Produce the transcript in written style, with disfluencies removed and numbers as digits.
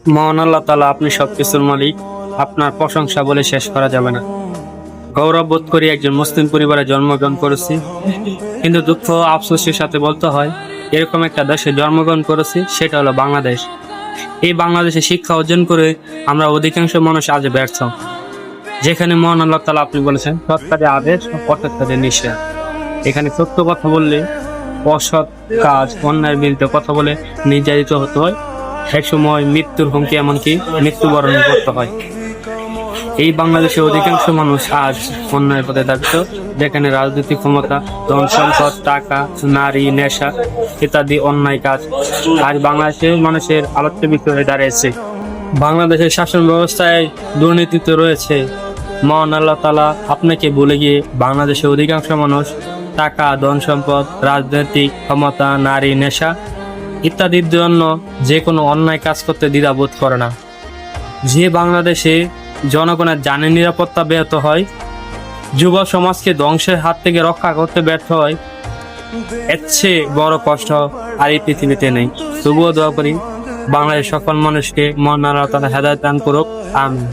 মহান আল্লাহ তাআলা, আপনি সবকিছুর মালিক। আপনার প্রশংসা বলে শেষ করা যাবে না। গৌরব বোধ করি একজন মুসলিম পরিবারে জন্মগ্রহণ করেছি, কিন্তু দুঃখ ও আফসোসের সাথে বলতে হয় এরকম একটা দেশে জন্মগ্রহণ করেছি, সেটা হলো বাংলাদেশ। এই বাংলাদেশে শিক্ষা অর্জন করে আমরা অধিকাংশ মানুষ আজ ব্যর্থ। যেখানে মহান আল্লাহ তাআলা আপনি বলেছেন সৎ কাজে আদেশ, অসৎ কাজে নিষেধ। এখানে সত্য কথা বললে অসৎ কাজ, অন্যায়ের বিরুদ্ধে কথা বলে নির্যাতিত হতে হয়, একসময় মৃত্যুর হুমকি, এমনকি মৃত্যুবরণ করতে হয়। এই বাংলাদেশের অধিকাংশ মানুষ আজ অন্যায়ের পথে দাবিত, যেখানে রাজনৈতিক ক্ষমতা, ধন সম্পদ, টাকা, নারী, নেশা ইত্যাদি অন্যায় কাজ আজ বাংলাদেশের মানুষের আলোচ্য বিষয় হয়ে দাঁড়িয়েছে। বাংলাদেশের শাসন ব্যবস্থায় দুর্নীতি তো রয়েছে। মহান আল্লাহ তাআলা আপনাকে ভুলে গিয়ে বাংলাদেশের অধিকাংশ মানুষ টাকা, ধন সম্পদ, রাজনৈতিক ক্ষমতা, নারী, নেশা ইত্যাদির জন্য যে কোনো অন্যায় কাজ করতে দ্বিধাবোধ করে না। যে বাংলাদেশে জনগণের জানের নিরাপত্তা ব্যাহত হয়, যুব সমাজকে ধ্বংসের হাত থেকে রক্ষা করতে ব্যর্থ হয়, এর চেয়ে বড় কষ্ট আর এই পৃথিবীতে নেই। তবুও দোয়া করি বাংলাদেশের সকল মানুষকে মহান আল্লাহ তাআলা হেদায়েত দান করুক। আমিন।